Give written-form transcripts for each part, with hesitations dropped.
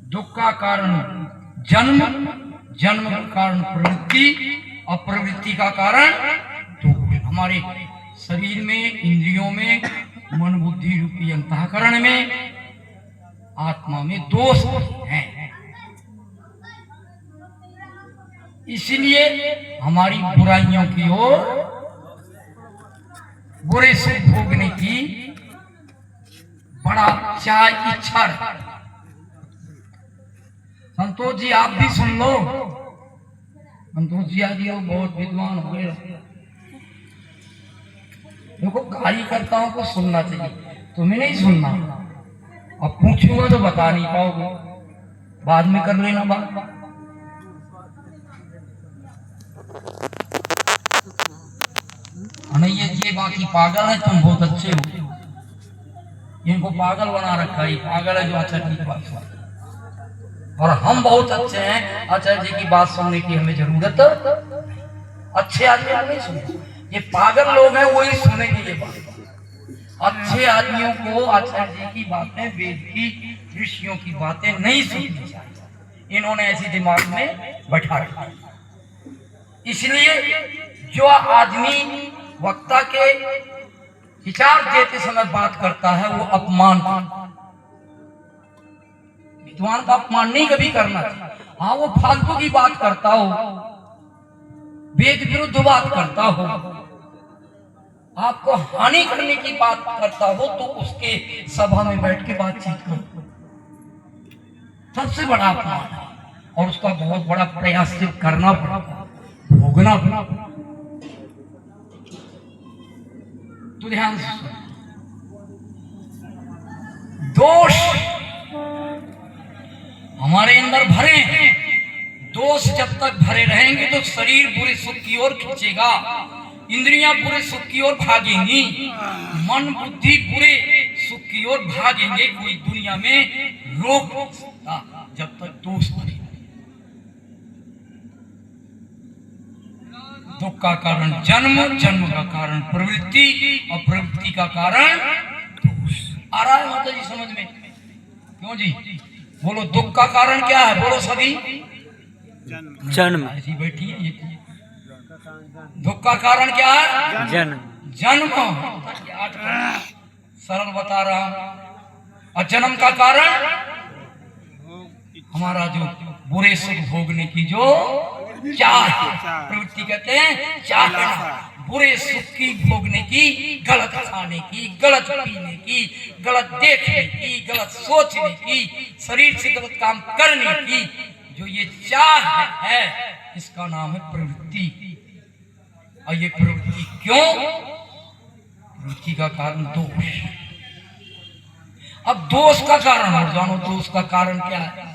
दुख का कारण जन्म, जन्म का कारण प्रवृत्ति और प्रवृत्ति का कारण दुख। हमारे शरीर में, इंद्रियों में, मन बुद्धि रूपी अंतःकरण में, आत्मा में दोष हैं। इसलिए हमारी बुराइयों की ओर, बुरे सुख भोगने की बड़ा चाह इच्छा है। संतोष जी आप भी सुन लो। संतोष जी आज बहुत विद्वान हो गए। देखो कार्यकर्ताओं को सुनना चाहिए, तुम्हें नहीं सुनना। अब पूछूंगा तो बता नहीं पाओगे, बाद में कर लेना बात। नहीं ये बाकी पागल है, तुम बहुत अच्छे हो। इनको पागल बना रखा है, पागल है जो आचार्य की बात सुनता, और हम बहुत अच्छे हैं। आचार्य जी की बात सुनने की हमें जरूरत, अच्छे आदमी नहीं सुनते, ये पागल लोग हैं वही सुनेंगे ये बात। अच्छे आदमियों को आचार्य जी की बातें, वेद की, ऋषियों की बातें नहीं सुननी चाहिए। इन्होंने ऐसी दिमाग में बैठा रखा। इसलिए जो आदमी वक्ता के विचार देते समय बात करता है वो अपमान, विद्वान का अपमान नहीं कभी करना चाहिए। हाँ वो फालतू की बात करता हो, वेद विरुद्ध बात करता हो, आपको हानि करने की बात करता हो, तो उसके सभा में बैठ के बातचीत करो, सबसे बड़ा अपमान है। और उसका बहुत बड़ा प्रयास करना पड़ेगा, भोगना पड़ेगा। तो ध्यान से दोष हमारे अंदर भरे हैं। दोष जब तक भरे रहेंगे तो शरीर बुरे सुख की ओर खींचेगा, इंद्रियां बुरे सुख की ओर भागेंगी, मन बुद्धि बुरे सुख की ओर भागेंगे। कोई दुनिया में रोक नहीं सकता जब तक दोष भरे। दुख का कारण जन्म, जन्म का कारण प्रवृत्ति और प्रवृत्ति का कारण दोष। आ रहा है माता जी समझ में? क्यों जी? बोलो दुख का कारण क्या है? बोलो सभी। जन्म। ऐसी बैठी है ये। दुख का कारण क्या है? जन्म। जन्म सरल बता रहा हूं। और जन्म का कारण हमारा जो बुरे सुख भोगने की जो चाह, प्रवृत्ति कहते हैं चाहना, बुरे सुख की भोगने की, गलत खाने की, गलत पीने की, गलत देखने की, गलत सोचने की, शरीर से गलत काम करने की जो ये चाह है, इसका नाम है प्रवृत्ति। और ये प्रवृत्ति क्यों? प्रवृत्ति का कारण दोष। अब दोष का कारण और जानो, दोष का कारण क्या है?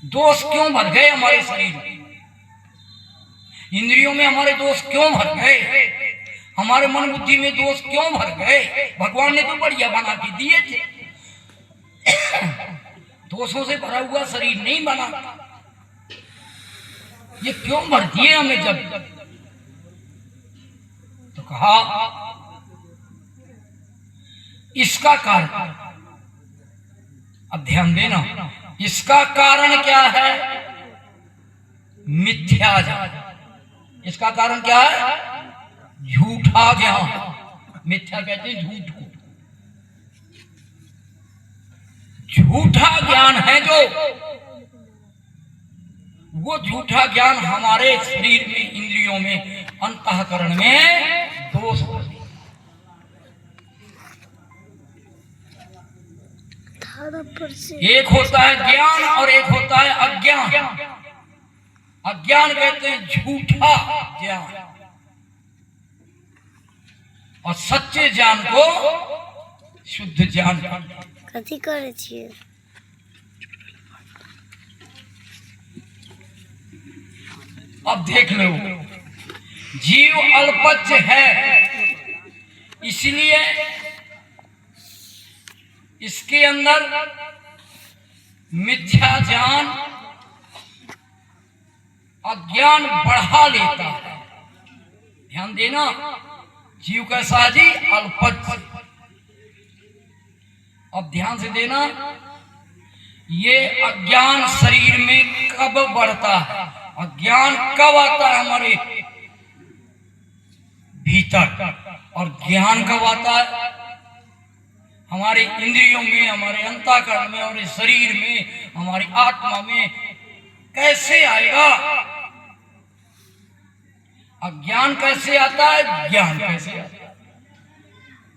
दोष क्यों भर गए हमारे शरीर में? इंद्रियों में हमारे दोष क्यों भर गए? हमारे मन बुद्धि में दोष क्यों भर गए? भगवान ने तो बढ़िया बना के दिए थे, दोषों से भरा हुआ शरीर नहीं बना। ये क्यों भर दिए हमें? जब तो कहा इसका कारण, अब ध्यान देना, इसका कारण क्या है? मिथ्या ज्ञान। इसका कारण क्या है? झूठा ज्ञान। मिथ्या कहते हैं झूठ को। झूठा ज्ञान है जो, वो झूठा ज्ञान हमारे शरीर में, इंद्रियों में, अंतःकरण में दोष हो। एक होता है ज्ञान और एक होता है अज्ञान। अज्ञान कहते हैं झूठा ज्ञान, और सच्चे ज्ञान को शुद्ध ज्ञान। कथी करे छिए? अब देख लो, जीव अल्पज्ञ है, इसलिए इसके अंदर मिथ्या ज्ञान, अज्ञान बढ़ा लेता है। ध्यान देना, जीव कैसा है जी? अल्पज्ञ। अब ध्यान से देना, ये अज्ञान शरीर में कब बढ़ता है, अज्ञान कब आता है हमारे भीतर, और ज्ञान कब आता है हमारे इंद्रियों में, हमारे अंतःकरण में, हमारे शरीर में, हमारी आत्मा में। कैसे आएगा? अज्ञान कैसे आता है, ज्ञान कैसे आता है?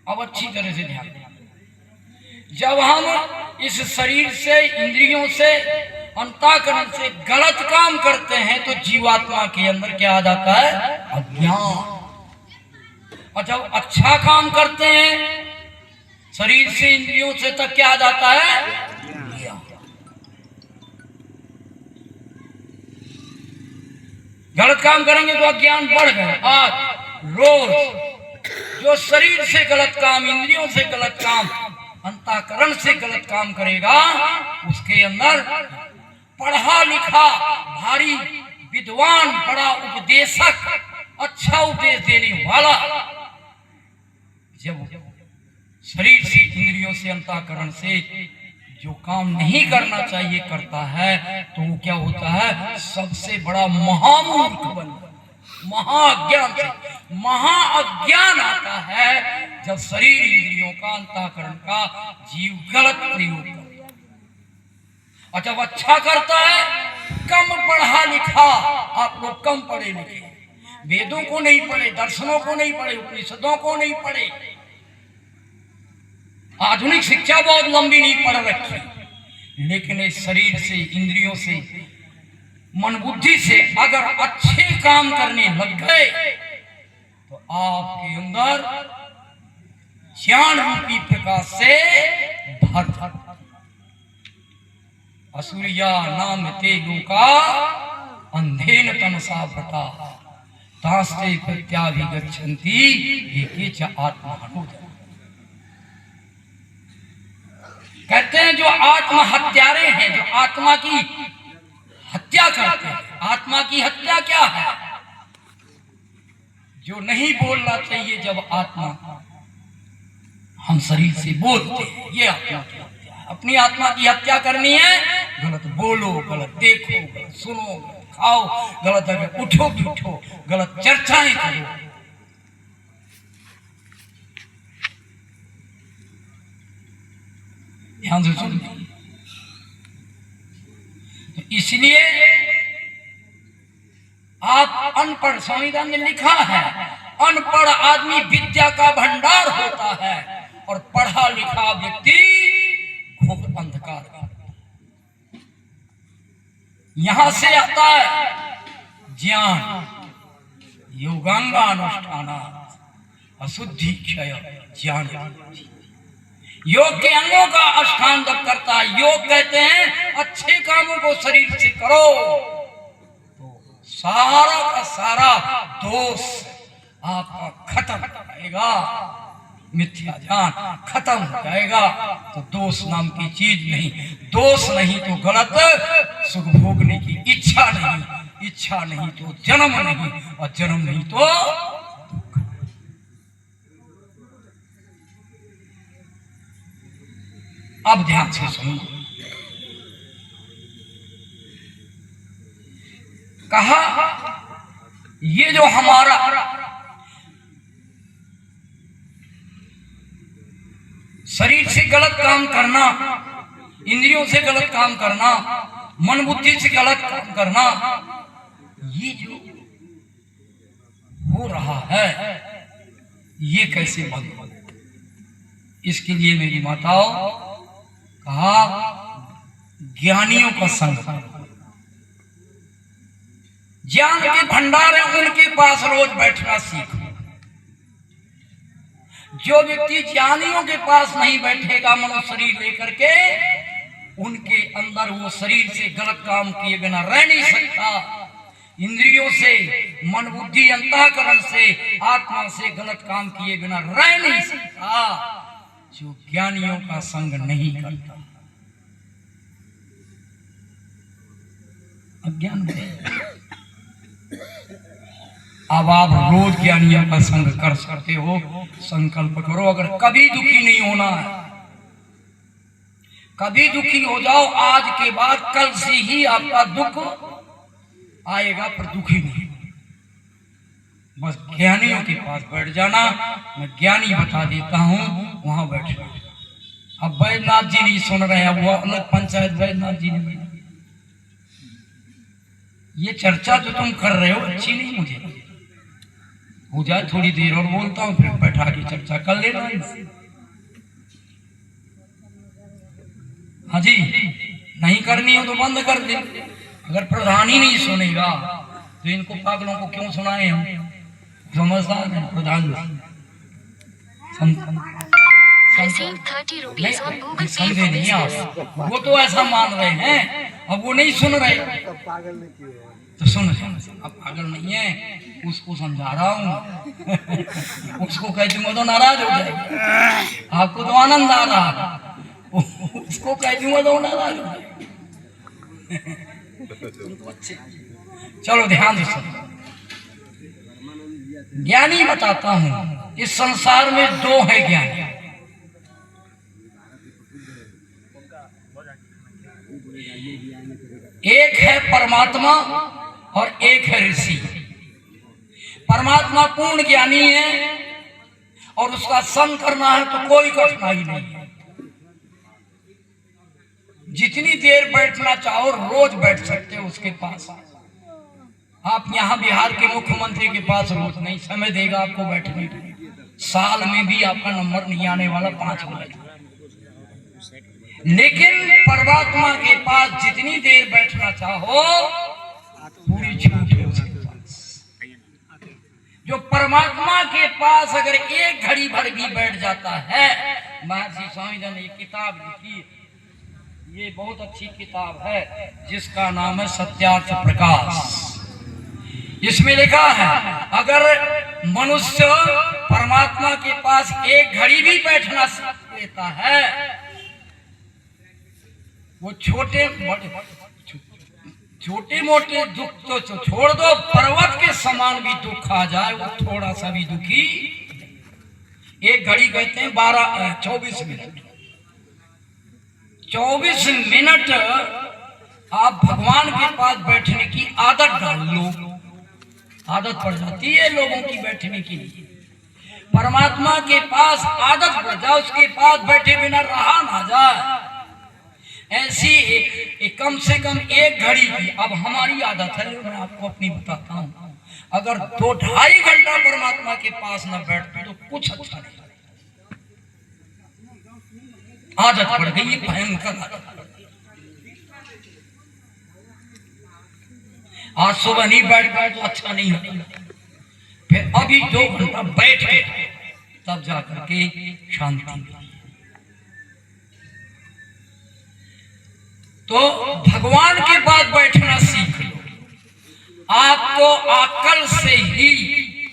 अब अच्छी तरह से ध्यान दें। जब हम इस शरीर से, इंद्रियों से, अंतःकरण से गलत काम करते हैं तो जीवात्मा के अंदर क्या आ जाता है, अज्ञान। और जब अच्छा काम करते हैं शरीर से, इंद्रियों से, तब क्या आ जाता है, ज्ञान। गलत काम करेंगे तो अज्ञान बढ़ गए। आज रोज जो शरीर से गलत काम, इंद्रियों से गलत काम, अंतःकरण से गलत काम करेगा, उसके अंदर पढ़ा लिखा भारी विद्वान, बड़ा उपदेशक, अच्छा उपदेश देने वाला, जब शरीर से, इंद्रियों से, अंतःकरण से जो काम नहीं करना चाहिए करता है, तो वो क्या होता है, सबसे बड़ा महामूर्ख बन, महाअज्ञान से महाअज्ञान आता है जब शरीर, इंद्रियों का, अंतःकरण का जीव गलत प्रयोग करता है। और जब अच्छा करता है, कम पढ़ा लिखा, आप लोग कम पढ़े लिखे, वेदों को नहीं पढ़े, दर्शनों को नहीं पढ़े, उपनिषदों को नहीं पढ़े, आधुनिक शिक्षा बहुत लंबी नहीं पढ़ रखी, लेकिन इस शरीर से, इंद्रियों से, मन बुद्धि से अगर अच्छे काम करने लग गए तो आपके अंदर ज्ञान रूपी प्रकाश से भर असुरिया नाम तेजो का अंधेन तमसा व्रता तास्ते प्रत्याभिगच्छन्ति एके च आत्महनोद। कहते हैं जो आत्मा हत्यारे हैं, जो आत्मा की हत्या करते हैं। आत्मा की हत्या क्या है? जो नहीं बोलना चाहिए, जब आत्मा, हम शरीर से बोलते हैं, ये आत्मा की हत्या है। अपनी आत्मा की हत्या करनी है, गलत बोलो, गलत देखो, गलत सुनो, गलत खाओ, गलत अगर उठो बैठो, गलत चर्चाएं करो। ध्यान से सुन। तो इसलिए आप अनपढ़, संविधान में लिखा है, अनपढ़ आदमी विद्या का भंडार होता है और पढ़ा लिखा व्यक्ति घोर अंधकार का। यहां से आता है ज्ञान, योगांगानुष्ठान अशुद्धि क्षय ज्ञान। योग के अंगों का अनुष्ठान जब करता है, योग कहते हैं अच्छे कामों को शरीर से करो तो सारा का सारा दोष आपका खत्म हो जाएगा, मिथ्या ज्ञान खत्म हो जाएगा। तो दोष नाम की चीज नहीं, दोष नहीं तो गलत सुख भोगने की इच्छा नहीं, इच्छा नहीं तो जन्म नहीं, और जन्म नहीं तो दुख। अब ध्यान से सुनो। कहा ये जो हमारा शरीर से गलत काम करना, इंद्रियों से गलत काम करना, मन बुद्धि से गलत काम करना, ये जो हो रहा है ये कैसे बंद हो? इसके लिए मेरी माताओं कहा ज्ञानियों का संग, ज्ञान के भंडार है उनके पास रोज बैठना सीखो। जो व्यक्ति ज्ञानियों के पास नहीं बैठेगा मनो शरीर लेकर के, उनके अंदर वो शरीर से गलत काम किए बिना रह नहीं सकता। इंद्रियों से, मन बुद्धि अंतःकरण से, आत्मा से गलत काम किए बिना रह नहीं सकता जो ज्ञानियों का संग नहीं करता। अज्ञान में अब आप रोज ज्ञानियों का संग कर सकते हो। संकल्प करो, अगर कभी दुखी नहीं होना है, कभी दुखी हो जाओ, आज के बाद कल से ही आपका दुख आएगा, पर दुखी नहीं। बस ज्ञानियों के पास बैठ जाना, मैं ज्ञानी बता देता हूँ, वहां बैठना। अब बैद्यनाथ जी नहीं सुन रहे हैं, वो अलग पंचायत बैद्यनाथ जी ने। ये चर्चा जो तुम कर रहे हो अच्छी नहीं, मुझे हो जाए थोड़ी देर और बोलता हूँ, फिर बैठा के चर्चा कर लेना। हाँ जी, नहीं करनी हो तो बंद कर दे। अगर प्रधान ही नहीं सुनेगा तो इनको पागलों को क्यों सुनाए हम? समझदार है प्रधान। समझे नहीं आप? वो तो ऐसा मान रहे हैं, अब वो नहीं सुन रहे तो सुन। अब पागल नहीं है, उसको समझा रहा हूँ। उसको कह दूंगा तो नाराज हो जाएगा। आपको तो आनंद आ रहा, उसको कह दूंगा तो नाराज हो जाएगा। चलो ध्यान से सुनो। ज्ञानी बताता हूं, इस संसार में दो है ज्ञानी। एक है परमात्मा और एक है ऋषि। परमात्मा पूर्ण ज्ञानी है और उसका संग करना है तो कोई कठिनाई नहीं है। जितनी देर बैठना चाहो रोज बैठ सकते हो उसके पास। आप यहाँ बिहार के मुख्यमंत्री के पास रोज नहीं, समय देगा आपको बैठने के लिए। साल में भी आपका नंबर नहीं आने वाला 5 मिनट। लेकिन परमात्मा के पास जितनी देर बैठना चाहो पूरी छूट है उसके पास। जो परमात्मा के पास अगर एक घड़ी भर भी बैठ जाता है, महर्षि स्वामीनाथन ने एक किताब लिखी, ये बहुत अच्छी किताब है जिसका नाम है सत्यार्थ प्रकाश। इसमें लिखा है अगर मनुष्य परमात्मा के पास एक घड़ी भी बैठना लेता है, वो छोटे मोटे दुख तो छोड़ दो, पर्वत के समान भी दुख आ जाए वो थोड़ा सा भी दुखी। एक घड़ी कहते हैं 24 मिनट। 24 मिनट आप भगवान के पास बैठने की आदत डाल लो, आदत पड़ जाती है लोगों की बैठने की। परमात्मा के पास आदत पड़ जाए, उसके पास बैठे बिना रहा ना जाए। ऐसी कम से कम एक घड़ी की, अब हमारी आदत है, मैं आपको अपनी बताता हूँ, अगर 2-2.5 घंटा परमात्मा के पास न बैठते तो कुछ अच्छा नहीं। आदत पड़ गई, भयंकर आदत। आज सुबह नहीं बैठ पाए तो अच्छा नहीं है, फिर अभी 2 घंटा बैठ के तब जाकर के शांति। तो भगवान के पास बैठना सीख लो। आपको अकल से ही